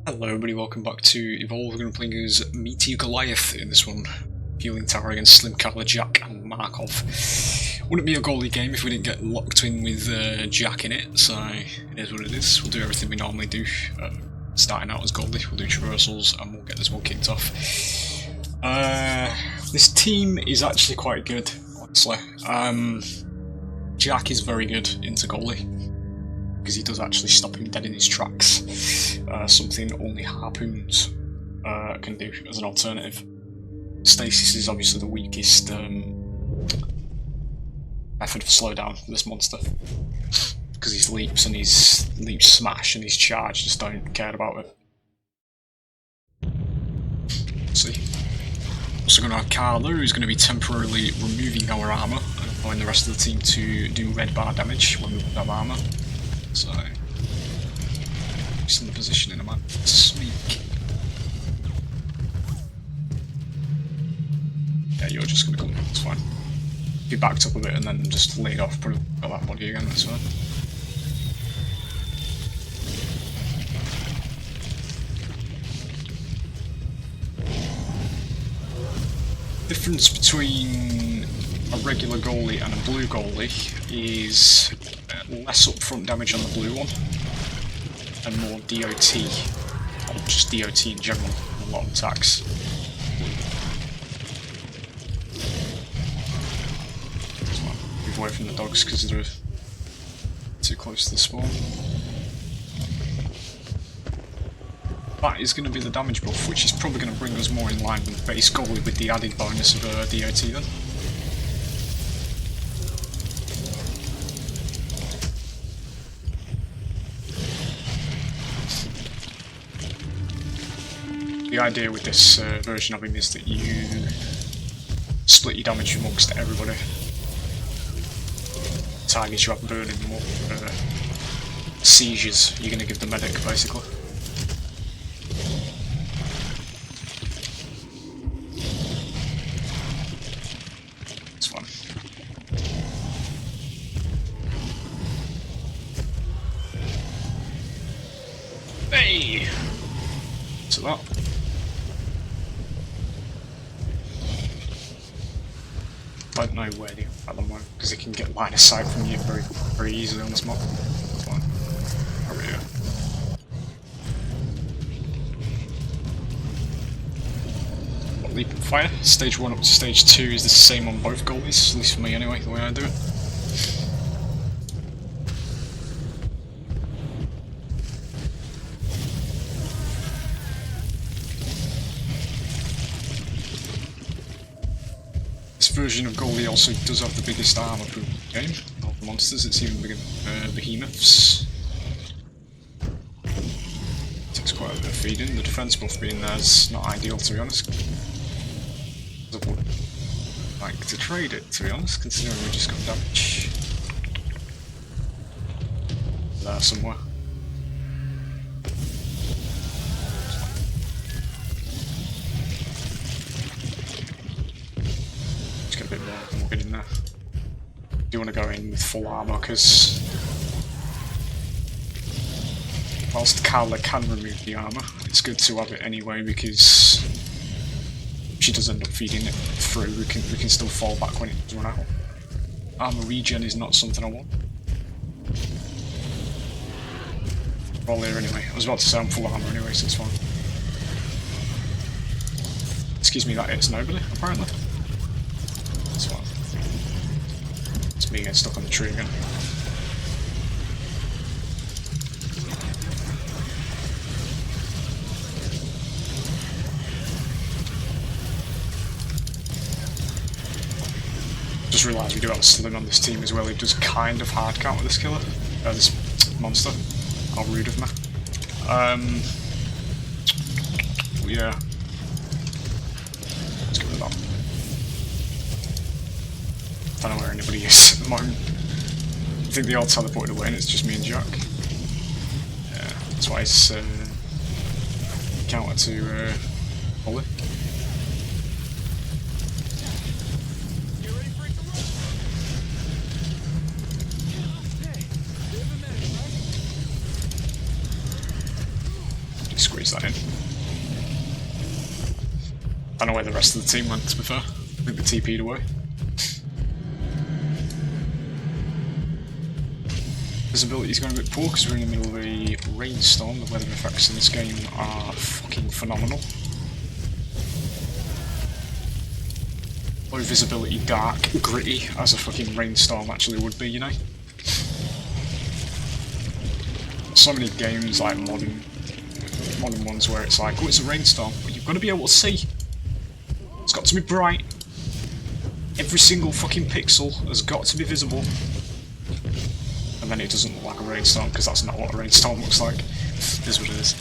Hello everybody, welcome back to Evolve. We're going to be playing as METEOR Goliath in this one. Fueling Tower against Slim Carla, Jack and Markov. Wouldn't be a goalie game if we didn't get locked in with Jack in it, so it is what it is. We'll do everything we normally do. Starting out as goalie, we'll do traversals and we'll get this one kicked off. This team is actually quite good, honestly. Jack is very good into goalie, because he does actually stop him dead in his tracks, something only harpoons can do as an alternative. Stasis is obviously the weakest method of slowdown for this monster, because his leaps and his leap smash and his charge just don't care about it. Let's see. Also going to have Carla, who's going to be temporarily removing our armour and allowing the rest of the team to do red bar damage when we have armour. So, just in the position in a map to sneak. Yeah, you're just gonna come, that's fine. If you backed up a bit and then just laid off, put that body again, that's fine. The difference between a regular goalie and a blue goalie is less upfront damage on the blue one and more DOT, or just DOT in general, a lot of attacks. Move away from the dogs because they're too close to the spawn. That is going to be the damage buff, which is probably going to bring us more in line with base goalie with the added bonus of DOT then. The idea with this version of him is that you split your damage amongst everybody. Targets you have burning more seizures, you're going to give the medic basically. It's fun. Hey! So that. I don't know where they are at the moment, because they can get line of sight from you very easily on this map. That's fine. Over here. Leap and fire. Stage 1 up to stage 2 is the same on both goalies, at least for me anyway, the way I do it. Version of goalie also does have the biggest armor pool in the game of the monsters. It's even bigger than behemoths. Takes quite a bit of feeding. The defense buff being there is not ideal, to be honest. I would like to trade it, to be honest, considering we just got damage there somewhere. Get a bit more and we'll get in there. I do want to go in with full armour because whilst Carla can remove the armour, it's good to have it anyway because if she does end up feeding it through, we can still fall back when it does run out. Armour regen is not something I want. We're all here anyway. I was about to say I'm full armour anyway, so it's fine. Excuse me, that hits nobody, apparently. That's fine. It's me getting stuck on the tree again. Just realised we do have a Slim on this team as well. He does kind of hard counter this killer, this monster. How rude of me. Yeah. Let's get rid of that. I don't know where anybody is at the moment. I think they all teleported away and it's just me and Jack. Yeah, that's why it's counter to Ollie. squeeze that in. I don't know where the rest of the team went, to be fair. I think they TP'd away. Visibility's going a bit poor because we're in the middle of a rainstorm. The weather effects in this game are fucking phenomenal. Low visibility, dark, gritty, as a fucking rainstorm actually would be, you know? So many games, like modern ones, where it's like, oh, it's a rainstorm, but you've got to be able to see. It's got to be bright. Every single fucking pixel has got to be visible. And then it doesn't look like a rainstorm, because that's not what a rainstorm looks like. It is what it is.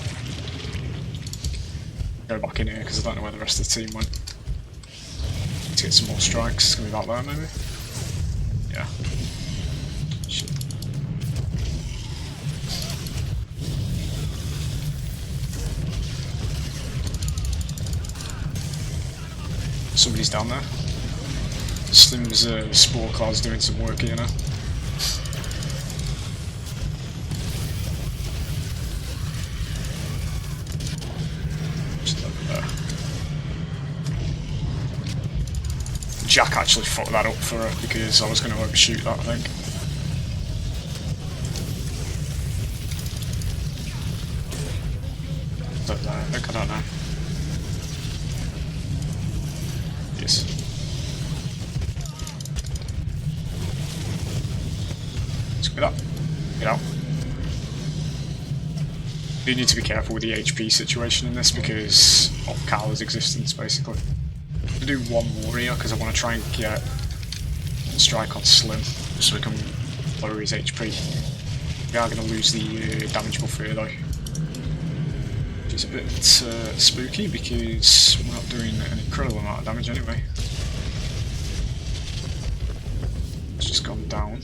Go back in here, because I don't know where the rest of the team went. Need to get some more strikes. It's going to be about there, maybe? Yeah. Shit. Somebody's down there. Slim's spore cloud's doing some work here now. Just over there. Jack actually fucked that up for her because I was going to overshoot that, I think. I don't know. Yes. Let's get up. Get out. You need to be careful with the HP situation in this because of Carla's existence, basically. I'm going to do one more here because I want to try and get a strike on Slim just so we can lower his HP. We are going to lose the damage buff here though. Which is a bit spooky because we're not doing an incredible amount of damage anyway. It's just gone down.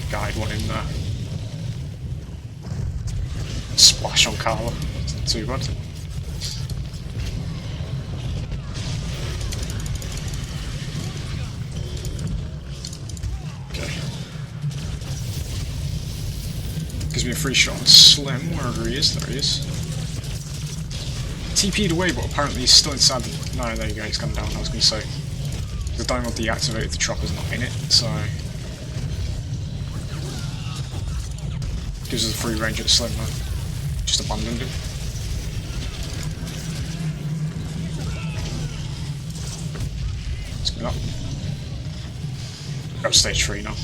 Guide one in there. Splash on Carla. It's not too bad. Okay. Gives me a free shot on Slim, wherever he is. There he is. TP'd away, but apparently he's still inside the... No, there you go, he's gone down, I was going to say. The Dino deactivated, the chopper's not in it, so... Gives us a free range at Slim, man. Just abandoned him. Let's go up. Grab stage 3 now.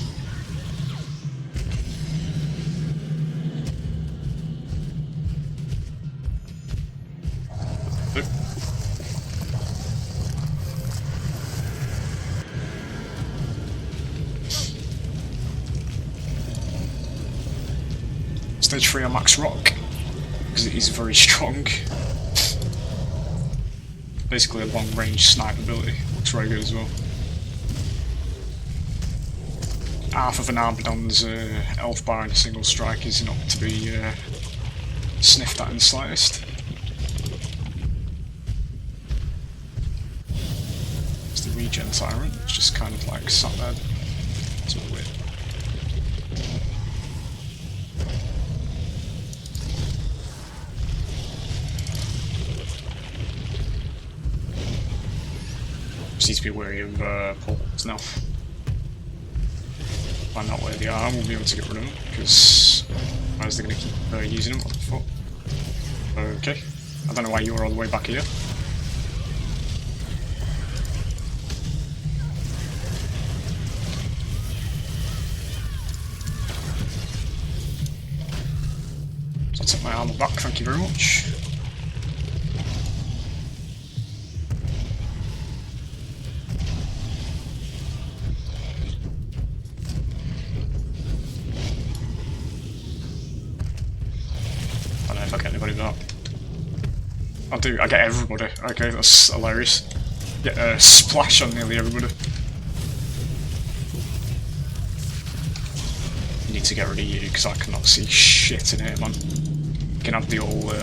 Oop. Stage 3 on Max Rock, because it is very strong. Basically a long range snipe ability, looks very good as well. Half of an Arbadon's health bar in a single strike is not to be sniffed at in the slightest. It's the regen tyrant, it's just kind of like sat there. It's a bit weird. Just need to be wary of portals now. Find out where they are, we'll be able to get rid of them, because otherwise they're going to keep using them. What the fuck? Okay. I don't know why you're all the way back here. So I'll take my armor back, thank you very much. I don't know if I get anybody back. I do. I get everybody. Okay, that's hilarious. Get a splash on nearly everybody. Need to get rid of you because I cannot see shit in here, man. You can have the old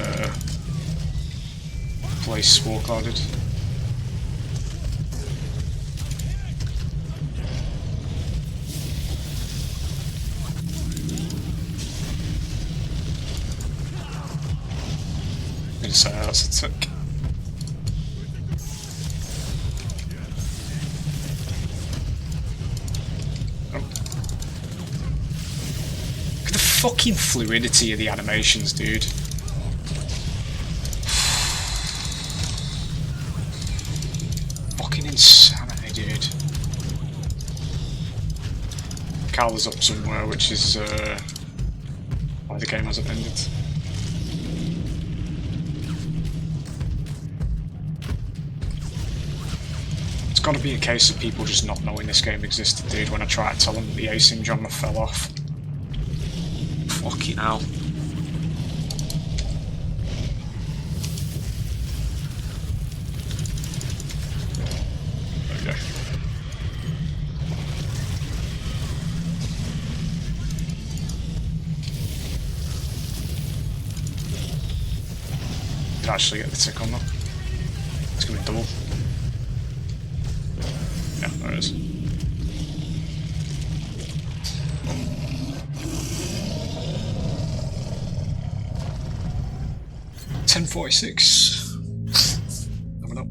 place spore clouded. I'm gonna say that's a tick. Fucking fluidity of the animations, dude. Fucking insanity, dude. Carl is up somewhere, which is why the game hasn't ended. It's got to be a case of people just not knowing this game existed, dude. When I try to tell them that the async genre fell off. Fucking hell. There we go. Did I actually get the tick on that? It's gonna be double. Yeah, there it is. 10:46. Coming up.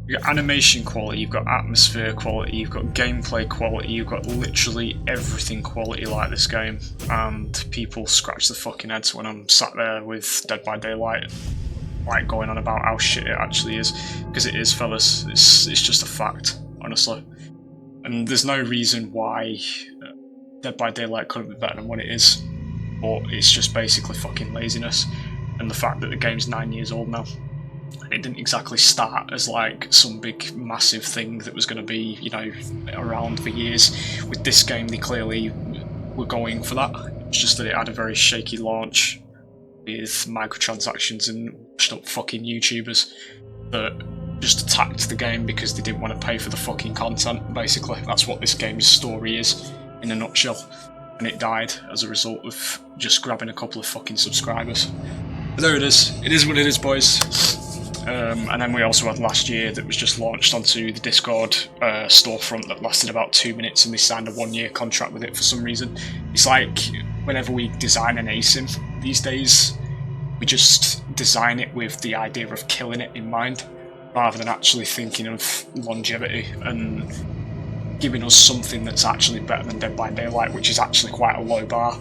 You've got animation quality, you've got atmosphere quality, you've got gameplay quality, you've got literally everything quality like this game, and people scratch the fucking heads when I'm sat there with Dead by Daylight, like going on about how shit it actually is, because it is, fellas. It's just a fact, honestly. And there's no reason why Dead by Daylight couldn't be better than what it is, but it's just basically fucking laziness, and the fact that the game's 9 years old now. And it didn't exactly start as like some big massive thing that was going to be, you know, around for years. With this game, they clearly were going for that. It's just that it had a very shaky launch with microtransactions and washed up fucking YouTubers that just attacked the game because they didn't want to pay for the fucking content, basically. That's what this game's story is, in a nutshell. And it died as a result of just grabbing a couple of fucking subscribers. But there it is. It is what it is, boys. And then we also had last year that was just launched onto the Discord storefront that lasted about 2 minutes, and they signed a 1-year contract with it for some reason. It's like whenever we design an ASIM these days, we just design it with the idea of killing it in mind, rather than actually thinking of longevity and giving us something that's actually better than Dead by Daylight, which is actually quite a low bar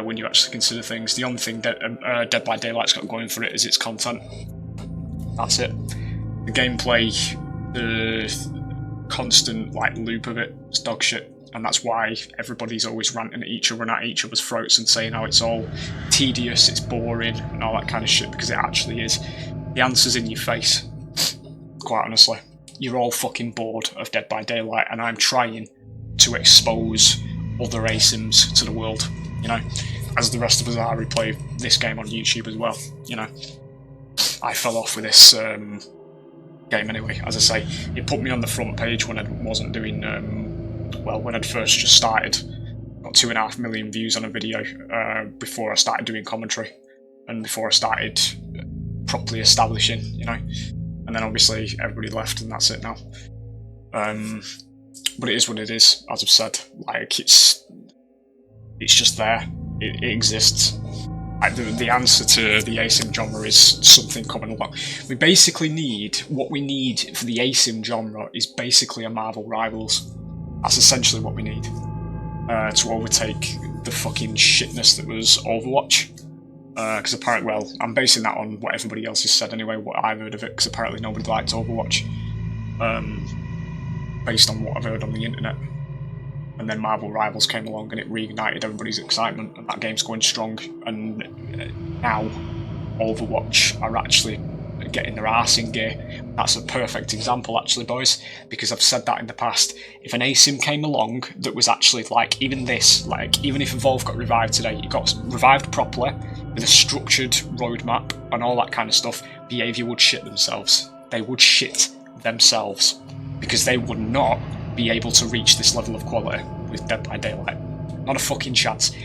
when you actually consider things. The only thing that Dead by Daylight's got going for it is its content. That's it. The gameplay, the constant like loop of it, is dog shit, and that's why everybody's always ranting at each other and at each other's throats and saying how it's all tedious, it's boring, and all that kind of shit, because it actually is. The answer's in your face, quite honestly. You're all fucking bored of Dead by Daylight, and I'm trying to expose other ASIMs to the world, you know, as the rest of us are who play this game on YouTube as well, you know. I fell off with this game anyway. As I say, it put me on the front page when I wasn't doing, well, when I'd first just started. Got 2.5 million views on a video before I started doing commentary, and before I started properly establishing, you know. And then obviously everybody left, and that's it now. But it is what it is, as I've said. Like, it's just there. It exists. The answer to the ASIM genre is something coming along. We basically need, what we need for the ASIM genre is basically a Marvel Rivals. That's essentially what we need to overtake the fucking shitness that was Overwatch. Because apparently, well, I'm basing that on what everybody else has said anyway, what I've heard of it, because apparently nobody liked Overwatch. Based on what I've heard on the internet. And then Marvel Rivals came along and it reignited everybody's excitement, and that game's going strong. And now Overwatch are actually getting their arse in gear. That's a perfect example, actually, boys, because I've said that in the past. If an ASIM came along that was actually like even this, like even if Evolve got revived today, it got revived properly with a structured roadmap and all that kind of stuff, behaviour would shit themselves. They would shit themselves because they would not be able to reach this level of quality with Dead by Daylight. Not a fucking chance.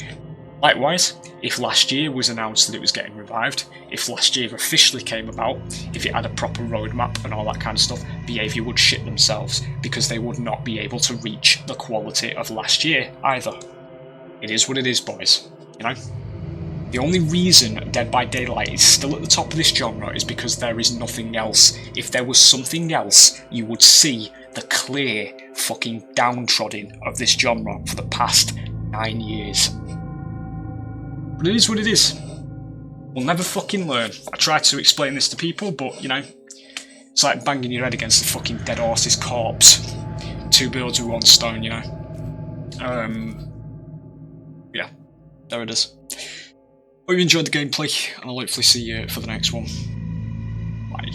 Likewise, if last year was announced that it was getting revived, if last year officially came about, if it had a proper roadmap and all that kind of stuff, behaviour would shit themselves because they would not be able to reach the quality of last year either. It is what it is, boys, you know? The only reason Dead by Daylight is still at the top of this genre is because there is nothing else. If there was something else, you would see the clear fucking downtrodden of this genre for the past 9 years. But it is what it is. We'll never fucking learn. I try to explain this to people, but, you know, it's like banging your head against the fucking dead horse's corpse. 2 birds with 1 stone, you know. Yeah, there it is. Hope you enjoyed the gameplay, and I'll hopefully see you for the next one. Bye.